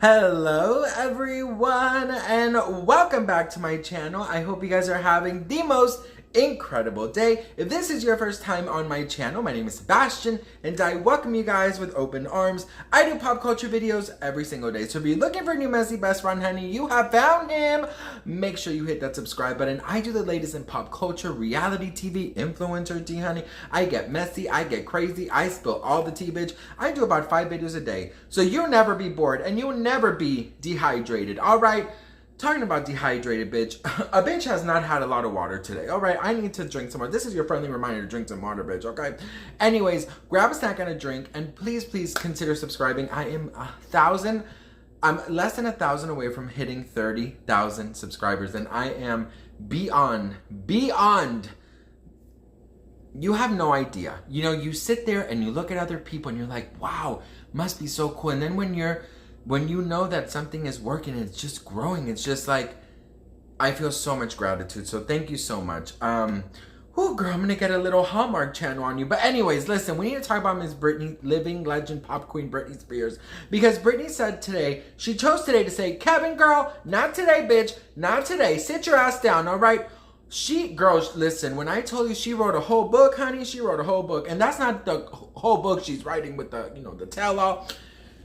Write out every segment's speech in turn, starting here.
Hello everyone and welcome back to my channel. I hope you guys are having the most incredible day. If this is your first time on my channel, my name is Sebastian and I welcome you guys with open arms. I do pop culture videos every single day, so if you're looking for a new messy best friend, honey, you have found him. Make sure you hit that subscribe button. I do the latest in pop culture, reality TV, influencer tea, honey. I get messy, I get crazy, I spill all the tea, bitch. I do about 5 videos a day, so you'll never be bored and you'll never be dehydrated, all right? Talking about dehydrated, bitch. A bitch has not had a lot of water today. All right, I need to drink some more. This is your friendly reminder to drink some water, bitch, okay? Anyways, grab a snack and a drink, and please consider subscribing. I am I'm less than 1,000 away from hitting 30,000 subscribers, and I am beyond. You have no idea. You know, you sit there and you look at other people and you're like, wow, must be so cool. And then when you know that something is working, it's just growing. It's just like, I feel so much gratitude. So thank you so much. Oh girl, I'm gonna get a little Hallmark channel on you. But anyways, listen, we need to talk about Miss Britney, living legend, pop queen Britney Spears. Because Britney said today, she chose today to say, Kevin girl, not today, bitch, not today. Sit your ass down, all right? Girl, listen, when I told you she wrote a whole book, honey, she wrote a whole book. And that's not the whole book she's writing with the, the tell-all.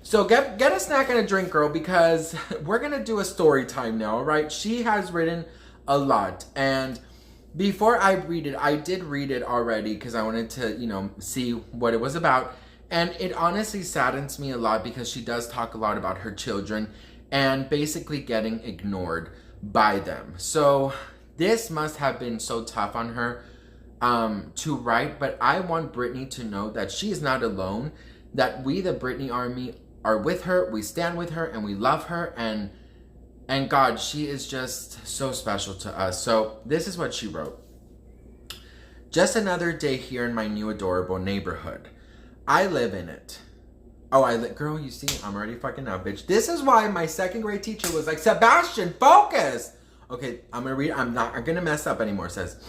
So get a snack and a drink, girl, because we're going to do a story time now, all right? She has written a lot. And before I read it, I did read it already because I wanted to, see what it was about. And it honestly saddens me a lot because she does talk a lot about her children and basically getting ignored by them. So this must have been so tough on her to write. But I want Britney to know that she is not alone, that we, the Britney Army, are with her, we stand with her, and we love her, and God, she is just so special to us. So this is what she wrote. Just another day here in my new adorable neighborhood. I live in it. Oh, girl, you see, I'm already fucking up, bitch. This is why my second grade teacher was like, Sebastian, focus. Okay, I'm gonna read, I'm gonna mess up anymore. It says,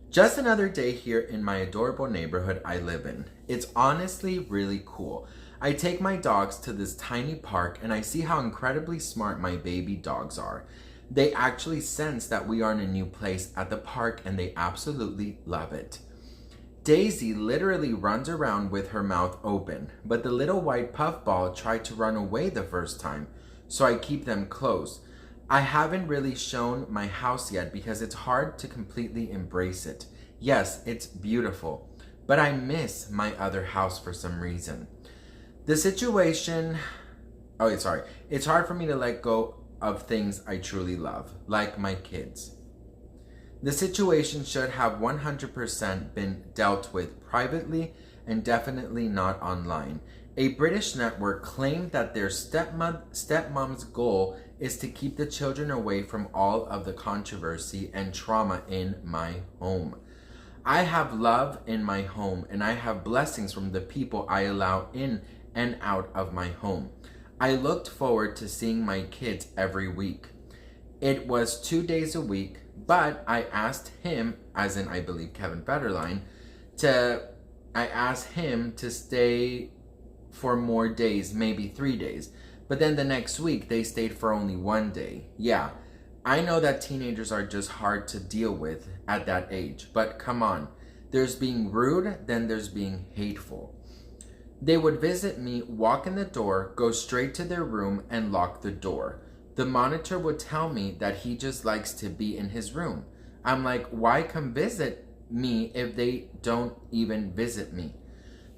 just another day here in my adorable neighborhood I live in. It's honestly really cool. I take my dogs to this tiny park and I see how incredibly smart my baby dogs are. They actually sense that we are in a new place at the park and they absolutely love it. Daisy literally runs around with her mouth open, but the little white puffball tried to run away the first time, so I keep them close. I haven't really shown my house yet because it's hard to completely embrace it. Yes, it's beautiful, but I miss my other house for some reason. The situation, it's hard for me to let go of things I truly love, like my kids. The situation should have 100% been dealt with privately and definitely not online. A British network claimed that their stepmom's goal is to keep the children away from all of the controversy and trauma in my home. I have love in my home and I have blessings from the people I allow in and out of my home. I looked forward to seeing my kids every week. It was 2 days a week, but I asked him, as in I believe Kevin Federline, I asked him to stay for more days, maybe 3 days. But then the next week they stayed for only 1 day. Yeah, I know that teenagers are just hard to deal with at that age, but come on. There's being rude, then there's being hateful. They would visit me, walk in the door, go straight to their room, and lock the door. The monitor would tell me that he just likes to be in his room. I'm like, why come visit me if they don't even visit me?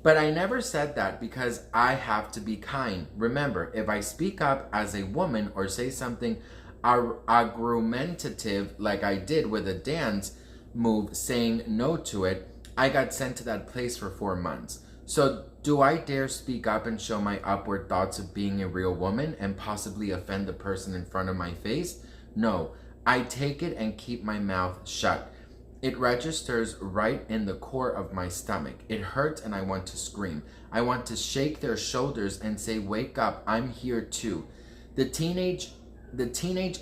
But I never said that because I have to be kind. Remember, if I speak up as a woman or say something argumentative like I did with a dance move saying no to it, I got sent to that place for 4 months. So do I dare speak up and show my upward thoughts of being a real woman and possibly offend the person in front of my face? No, I take it and keep my mouth shut. It registers right in the core of my stomach. It hurts and I want to scream. I want to shake their shoulders and say, wake up, I'm here too. The teenage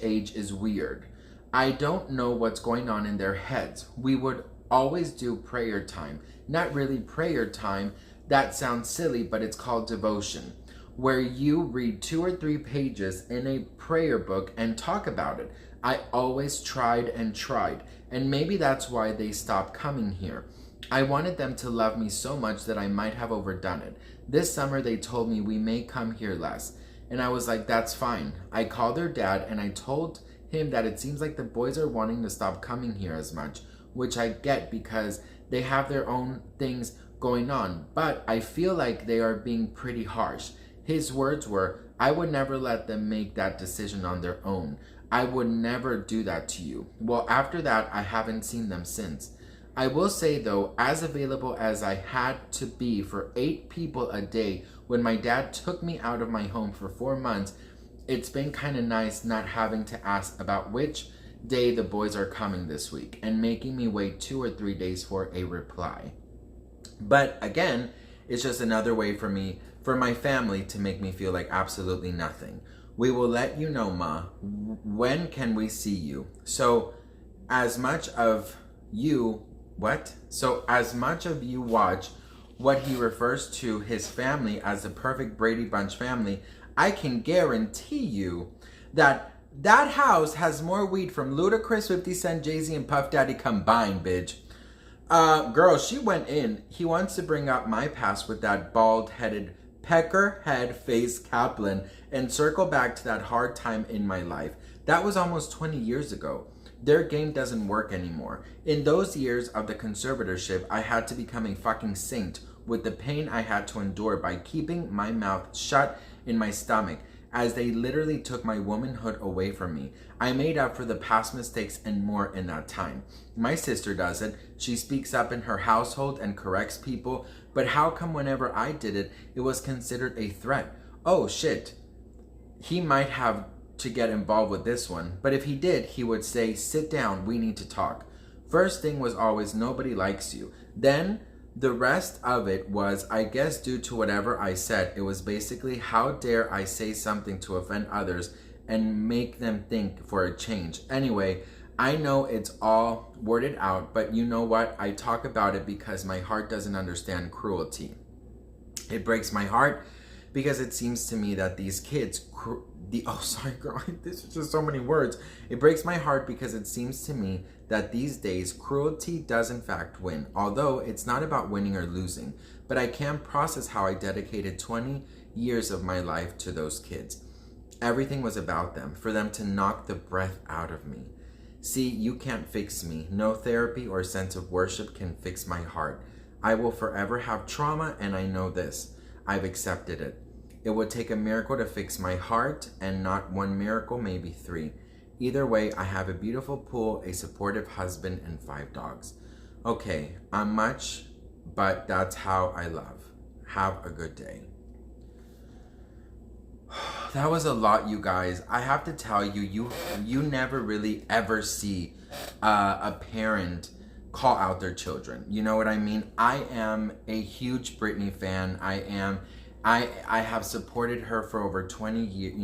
age is weird. I don't know what's going on in their heads. We would always do prayer time. Not really prayer time. That sounds silly, but it's called devotion, where you read 2 or 3 pages in a prayer book and talk about it. I always tried and tried, and maybe that's why they stopped coming here. I wanted them to love me so much that I might have overdone it. This summer they told me we may come here less, and I was like, that's fine. I called their dad and I told him that it seems like the boys are wanting to stop coming here as much, which I get because they have their own things going on, but I feel like they are being pretty harsh. His words were, I would never let them make that decision on their own. I would never do that to you. Well, after that, I haven't seen them since. I will say though, as available as I had to be for 8 people a day when my dad took me out of my home for 4 months, it's been kind of nice not having to ask about which day the boys are coming this week and making me wait 2 or 3 days for a reply. But again, it's just another way for my family to make me feel like absolutely nothing. We will let you know, Ma. When can we see you? So as much of you watch what he refers to his family as the perfect Brady Bunch family, I can guarantee you that that house has more weed from Ludacris, 50 Cent, Jay-Z, and Puff Daddy combined, bitch. Girl, she went in. He wants to bring up my past with that bald-headed pecker-head face Kaplan and circle back to that hard time in my life. That was almost 20 years ago. Their game doesn't work anymore. In those years of the conservatorship, I had to become a fucking saint with the pain I had to endure by keeping my mouth shut in my stomach as they literally took my womanhood away from me. I made up for the past mistakes and more in that time. My sister does it. She speaks up in her household and corrects people, but how come whenever I did it, it was considered a threat? Oh shit, he might have to get involved with this one, but if he did, he would say, sit down, we need to talk. First thing was always, nobody likes you. Then the rest of it was, I guess due to whatever I said, it was basically, how dare I say something to offend others and make them think for a change. Anyway, I know it's all worded out, but you know what? I talk about it because my heart doesn't understand cruelty. It breaks my heart because it seems to me that these kids, oh, sorry, girl, this is just so many words. It breaks my heart because it seems to me that these days cruelty does in fact win, although it's not about winning or losing. But I can't process how I dedicated 20 years of my life to those kids. Everything was about them, for them to knock the breath out of me. See, you can't fix me. No therapy or sense of worship can fix my heart. I will forever have trauma, and I know this. I've accepted it. It would take a miracle to fix my heart, and not 1 miracle, maybe 3. Either way, I have a beautiful pool, a supportive husband, and 5 dogs. Okay, I'm much, but that's how I love. Have a good day. That was a lot, you guys. I have to tell you, you never really ever see a parent call out their children. You know what I mean? I am a huge Britney fan. I have supported her for over 20 years,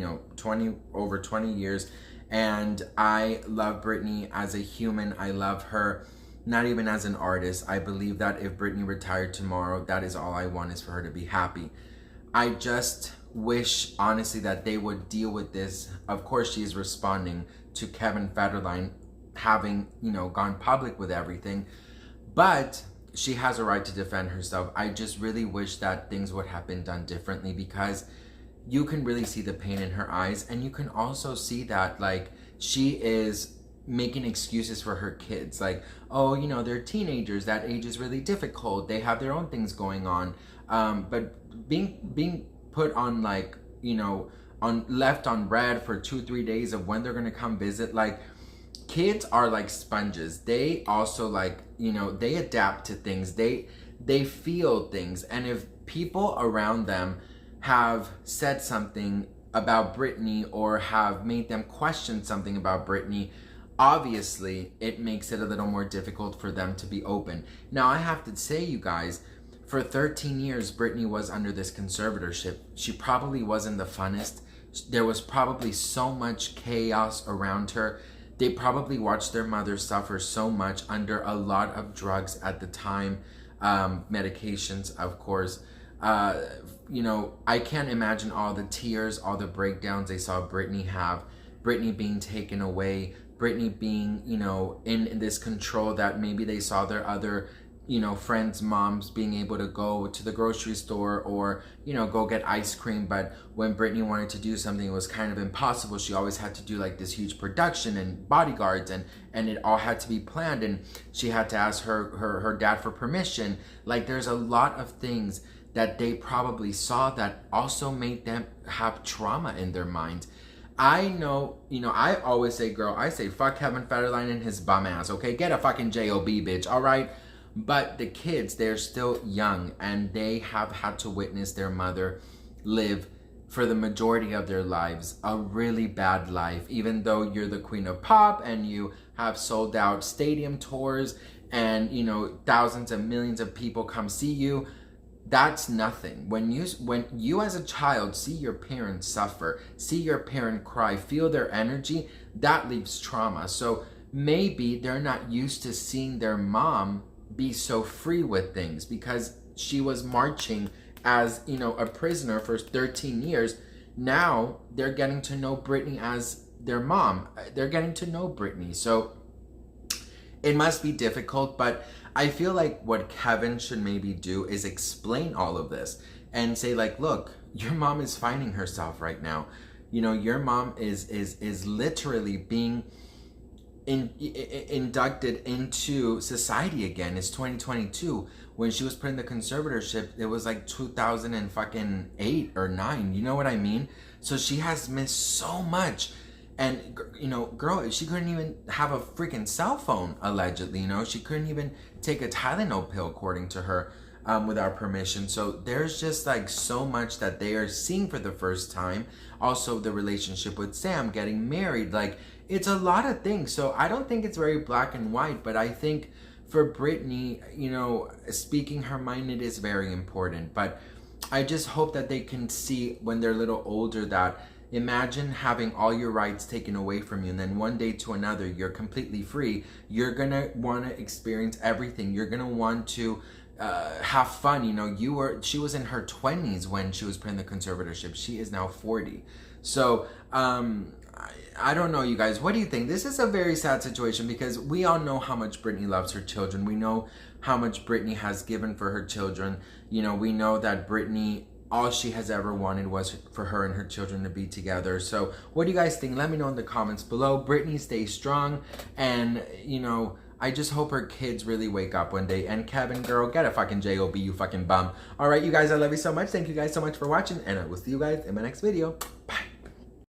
over 20 years, and I love Britney as a human. I love her, not even as an artist. I believe that if Britney retired tomorrow, that is all I want, is for her to be happy. I just wish, honestly, that they would deal with this. Of course, she is responding to Kevin Federline having, gone public with everything, but she has a right to defend herself. I just really wish that things would have been done differently, because you can really see the pain in her eyes, and you can also see that, like, she is making excuses for her kids, like, oh, they're teenagers, that age is really difficult, they have their own things going on, but being put on, like, left on red for 2-3 days of when they're gonna come visit. Like, kids are like sponges. They also, like, they adapt to things. They feel things, and if people around them have said something about Britney or have made them question something about Britney, obviously it makes it a little more difficult for them to be open. Now, I have to say, you guys, for 13 years, Britney was under this conservatorship. She probably wasn't the funnest. There was probably so much chaos around her they probably watched their mother suffer so much under a lot of drugs at the time, medications, of course. You know, I can't imagine all the tears, all the breakdowns they saw Britney have, Britney being taken away, Britney being, you know, in this control that maybe they saw their other, you know, friends' moms being able to go to the grocery store or, you know, go get ice cream. But when Britney wanted to do something, it was kind of impossible. She always had to do like this huge production and bodyguards, and it all had to be planned. And she had to ask her dad for permission. Like, there's a lot of things that they probably saw that also made them have trauma in their minds. I know, you know, I always say, girl, I say, fuck Kevin Federline and his bum ass, okay? Get a fucking job, bitch, all right? But the kids, they're still young, and they have had to witness their mother live for the majority of their lives a really bad life. Even though you're the queen of pop and you have sold out stadium tours and, you know, thousands and millions of people come see you, that's nothing. When you as a child see your parents suffer, see your parent cry, feel their energy, that leaves trauma. So maybe they're not used to seeing their mom be so free with things because she was marching as, you know, a prisoner for 13 years. Now they're getting to know Britney as their mom. They're getting to know Britney. So it must be difficult, but I feel like what Kevin should maybe do is explain all of this and say, like, look, your mom is finding herself right now. You know, your mom is literally being inducted into society again. It's 2022. When she was put in the conservatorship, it was like 2008 or 9. You know what I mean? So she has missed so much. And, you know, girl, she couldn't even have a freaking cell phone, allegedly. You know, she couldn't even take a Tylenol pill, according to her, without permission. So there's just like so much that they are seeing for the first time. Also, the relationship with Sam, getting married, like, it's a lot of things. So I don't think it's very black and white, but I think for Britney, you know, speaking her mind, it is very important. But I just hope that they can see when they're a little older that imagine having all your rights taken away from you, and then one day to another you're completely free. You're gonna want to experience everything. You're gonna want to have fun. You know, she was in her 20s when she was put in the conservatorship. She is now 40. So I don't know, you guys. What do you think? This is a very sad situation because we all know how much Britney loves her children. We know how much Britney has given for her children. You know, we know that Britney, all she has ever wanted was for her and her children to be together. So what do you guys think? Let me know in the comments below. Britney, stay strong. And, you know, I just hope her kids really wake up one day. And Kevin, girl, get a fucking job, you fucking bum. All right, you guys, I love you so much. Thank you guys so much for watching. And I will see you guys in my next video.